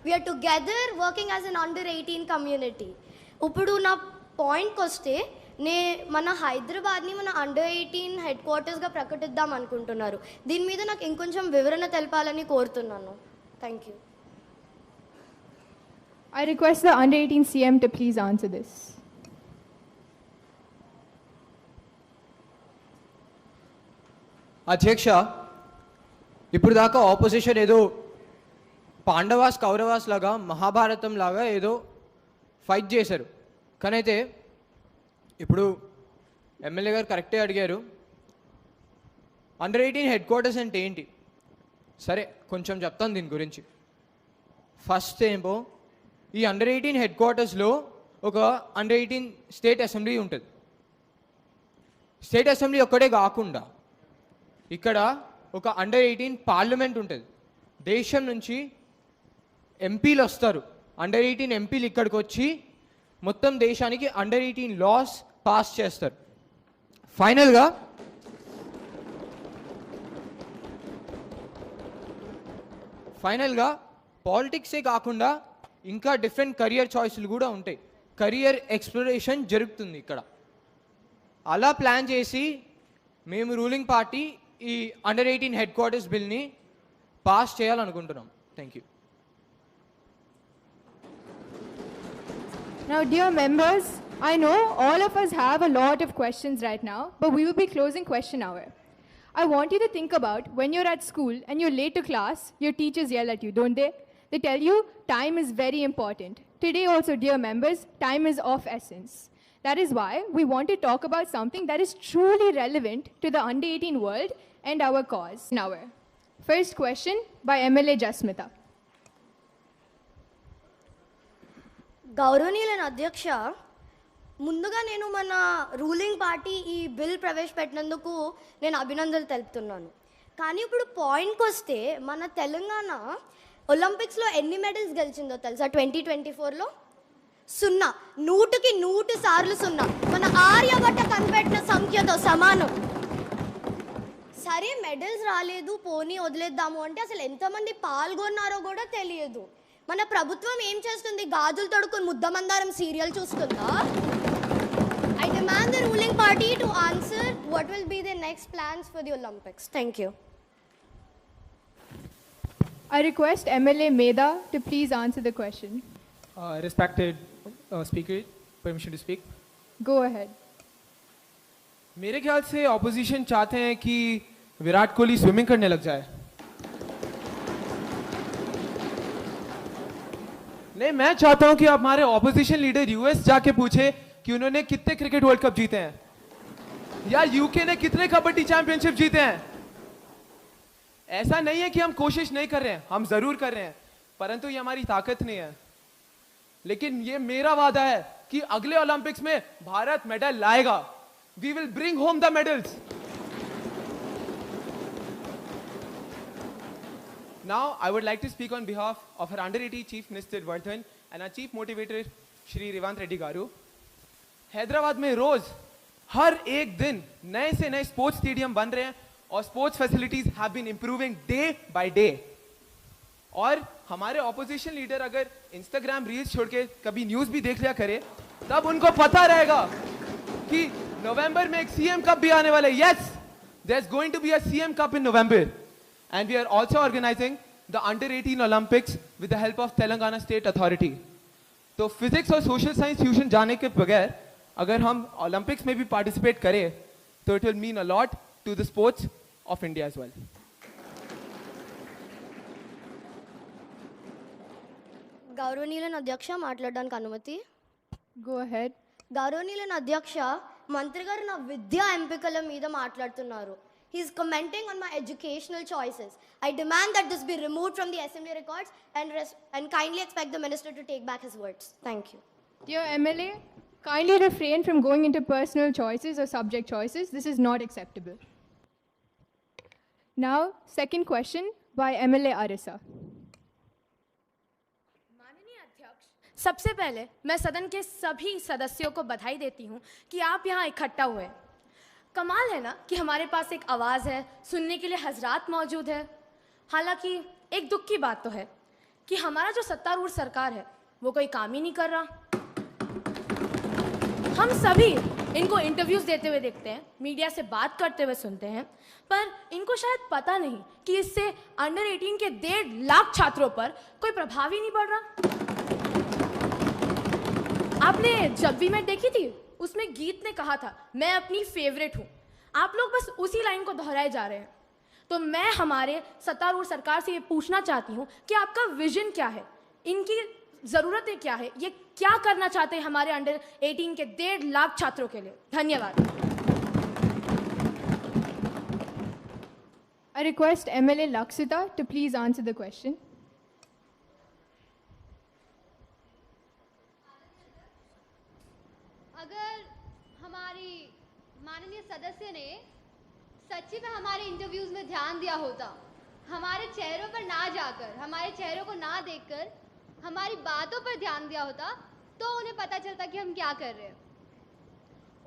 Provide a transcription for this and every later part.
We are together working as an under 18 community. ఇప్పుడు నా పాయింట్కి వస్తే మన హైదరాబాద్ని మన అండర్ 18 హెడ్ క్వార్టర్స్గా ప్రకటిద్దాం అనుకుంటున్నారు. దీని మీద నాకు ఇంకొంచెం వివరణ తెలపాలని కోరుతున్నాను. Thank you. I request the under 18 CM to please answer this. అధ్యక్ష, ఇప్పుడు దాకా ఆపోజిషన్ ఏదో పాండవాస్ కౌరవాస్ లాగా మహాభారతం లాగా ఏదో ఫైట్ చేశారు. కానీ అయితే ఇప్పుడు ఎమ్మెల్యే గారు కరెక్టే అడిగారు, అండర్ 18 హెడ్ క్వార్టర్స్ అంటే ఏంటి? సరే, కొంచెం చెప్తాను దీని గురించి. ఫస్ట్ ఏమో ఈ అండర్ 18 హెడ్ క్వార్టర్స్లో ఒక అండర్ 18 స్టేట్ అసెంబ్లీ ఉంటుంది. స్టేట్ అసెంబ్లీ ఒక్కటే కాకుండా ఇక్కడ ఒక అండర్ 18 పార్లమెంట్ ఉంటుంది. దేశం నుంచి ఎంపీలు వస్తారు. అండర్ 18 ఎంపీలు ఇక్కడికి వచ్చి మొత్తం దేశానికి అండర్ 18 లాస్ పాస్ చేస్తారు. ఫైనల్గా పాలిటిక్సే కాకుండా ఇంకా డిఫరెంట్ కెరియర్ చాయిస్లు కూడా ఉంటాయి. కెరియర్ ఎక్స్ప్లోరేషన్ జరుగుతుంది ఇక్కడ. అలా ప్లాన్ చేసి మేము రూలింగ్ పార్టీ ఈ అండర్ 18 హెడ్ క్వార్టర్స్ బిల్ని పాస్ చేయాలనుకుంటున్నాం. Thank you. Now, dear members, I know all of us have a lot of questions right now, but we will be closing question hour. I want you to think about when you're at school and you're late to class, your teachers yell at you, don't they? They tell you time is very important. Today also, dear members, time is of essence. That is why we want to talk about something that is truly relevant to the under 18 world and our cause. Now, first question by MLA Jasmita. గౌరవనీయులైన అధ్యక్ష, ముందుగా నేను మన ruling party ఈ bill ప్రవేశపెట్టినందుకు నేను అభినందనలు తెలుపుతున్నాను. కానీ ఇప్పుడు పాయింట్కి వస్తే మన తెలంగాణ ఒలింపిక్స్లో ఎన్ని మెడల్స్ గెలిచిందో తెలుసా? 2024లో 0. 100కి 100 సార్లు 0. మన ఆర్యభట్ట కనిపెట్టిన సంఖ్యతో సమానం. సరే, మెడల్స్ రాలేదు, పోనీ వదిలేద్దాము అంటే అసలు ఎంతమంది పాల్గొన్నారో కూడా తెలియదు. మన ప్రభుత్వం ఏం చేస్తుంది? గాజులు తొడుక్కుని ముద్దమందారం serial చూస్తుందా? I demand the ruling party to answer what will be their next plans for the Olympics. Thank you. I request MLA Meda to please answer the question. Respected speaker, permission to speak. Go ahead. मेरे ख्याल से opposition चाहते हैं कि Virat Kohli swimming करने लग जाए. नहीं, मैं चाहता हूं कि हमारे ऑपोजिशन लीडर यूएस जाके पूछे कि उन्होंने कितने क्रिकेट वर्ल्ड कप जीते हैं या यूके ने कितने कबड्डी चैंपियनशिप जीते हैं. ऐसा नहीं है कि हम कोशिश नहीं कर रहे हैं, हम जरूर कर रहे हैं, परंतु ये हमारी ताकत नहीं है. लेकिन ये मेरा वादा है कि अगले ओलंपिक्स में भारत मेडल लाएगा. We will bring home the medals. Now, I would like to speak on behalf of our under 18 Chief Minister Vardhan and our Chief Motivator Shri Revant Reddy Garu. Hyderabad में रोज हर एक दिन नए से नए स्पोर्ट्स स्टेडियम बन रहे हैं और sports facilities have been improving day by day. और हमारे ऑपोजिशन लीडर अगर इंस्टाग्राम रील्स छोड़ के कभी न्यूज भी देख लिया करे, तब उनको पता रहेगा कि नवंबर में एक सीएम कप भी आने वाला है. Yes, there is going to be a CM cup in November. And we are also organizing the under 18 Olympics with the help of Telangana State Authority. तो फिजिक्स और सोशल साइंस ट्यूशन जाने के बगैर अगर हम ओलंपिक्स में भी participate करें तो it will mean a lot to the sports of India as well. గౌరవనీయులైన అధ్యక్ష, మాట్లాడడానికి అనుమతి? Go ahead. గౌరవనీయులైన అధ్యక్ష, మంత్రి గారు నా విద్యా ఎంపికల మీద మాట్లాడుతున్నారు. He is commenting on my educational choices. I demand that this be removed from the assembly records and kindly expect the minister to take back his words. Thank you. Dear MLA, kindly refrain from going into personal choices or subject choices. This is not acceptable. Now, second question by MLA Arisa. माननीय अध्यक्ष, सबसे पहले मैं सदन के सभी सदस्यों को बधाई देती हूं कि आप यहां इकट्ठा हुए. कमाल है ना कि हमारे पास एक आवाज़ है, सुनने के लिए हजरात मौजूद है. हालांकि एक दुख की बात तो है कि हमारा जो सत्तारूढ़ सरकार है वो कोई काम ही नहीं कर रहा। हम सभी इनको इंटरव्यूज देते हुए देखते हैं, मीडिया से बात करते हुए सुनते हैं, पर इनको शायद पता नहीं कि इससे अंडर 18 के 1.5 लाख छात्रों पर कोई प्रभाव ही नहीं पड़ रहा। आपने जब भी मैं देखी थी उसमें गीत ने कहा था मैं अपनी फेवरेट हूं। आप लोग बस उसी लाइन को दोहराए जा रहे हैं। तो मैं हमारे सत्तारूढ़ सरकार से ये पूछना चाहती हूँ कि आपका विजन क्या है, इनकी ज़रूरतें क्या है, ये क्या करना चाहते हैं हमारे अंडर 18 के 1.5 लाख छात्रों के लिए। धन्यवाद। I request MLA Laksita to please answer the question. अगर हमारी माननीय सदस्य ने सच्ची में हमारे इंटरव्यूज में ध्यान दिया होता, हमारे चेहरों पर ना जाकर, हमारे चेहरों को ना देखकर हमारी बातों पर ध्यान दिया होता, तो उन्हें पता चलता कि हम क्या कर रहे हैं।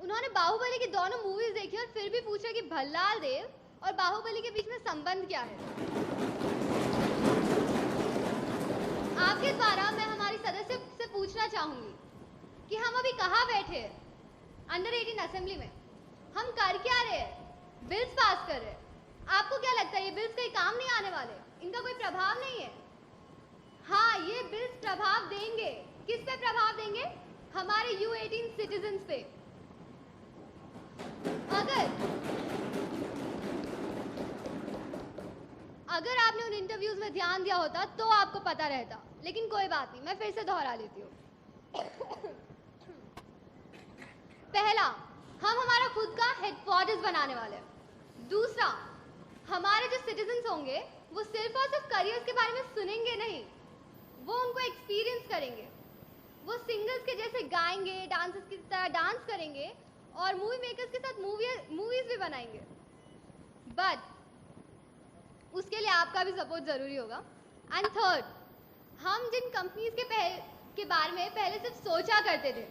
उन्होंने बाहुबली की दोनों मूवीज देखी और फिर भी पूछा कि भल्लाल देव और बाहुबली के बीच में संबंध क्या है। आपके द्वारा मैं हमारी सदस्य से पूछना चाहूंगी कि हम अभी कहाँ बैठे हैं अंडर 18 असेंबली में, हम कर क्या रहे हैं, बिल्स पास कर रहे हैं। आपको क्या लगता है ये बिल्स कहीं काम नहीं आने वाले, इनका कोई प्रभाव नहीं है? हाँ, ये बिल्स प्रभाव देंगे। किस पे प्रभाव देंगे? हमारे U18 सिटीजन्स पे। अगर आपने उन इंटरव्यूज में ध्यान दिया होता तो आपको पता रहता, लेकिन कोई बात नहीं, मैं फिर से दोहरा लेती हूँ। पहला, हम हमारा खुद का हेडक्वार्टर्स बनाने वाले हैं। दूसरा, हमारे जो सिटीजन्स होंगे वो सिर्फ और सिर्फ करियर्स के बारे में सुनेंगे नहीं, वो उनको एक्सपीरियंस करेंगे। वो सिंगर्स के जैसे गाएंगे, डांसर्स की तरह डांस करेंगे और मूवी मेकर्स के साथ मूवीज भी बनाएंगे। बट उसके लिए आपका भी सपोर्ट ज़रूरी होगा। एंड थर्ड, हम जिन कंपनीज के बारे में पहले सिर्फ सोचा करते थे,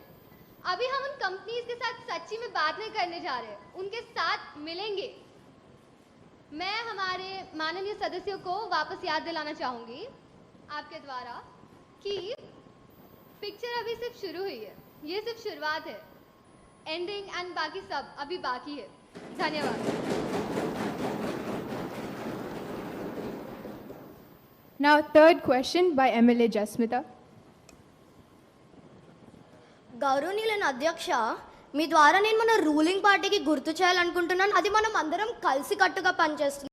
अभी हम उन कंपनीज के साथ सच्ची में बात नहीं करने जा रहे, उनके साथ मिलेंगे। मैं हमारे माननीय सदस्यों को वापस याद दिलाना चाहूँगी आपके द्वारा कि पिक्चर अभी सिर्फ शुरू हुई है, ये सिर्फ शुरुआत है। एंडिंग एंड बाकी सब अभी बाकी है। धन्यवाद। Now, third question by MLA Jasmita. గౌరవనీయులైన అధ్యక్ష, మీ ద్వారా నేను మన రూలింగ్ పార్టీకి గుర్తు చేయాలనుకుంటున్నాను. అది మనం అందరం కలిసికట్టుగా పనిచేస్తున్నాం.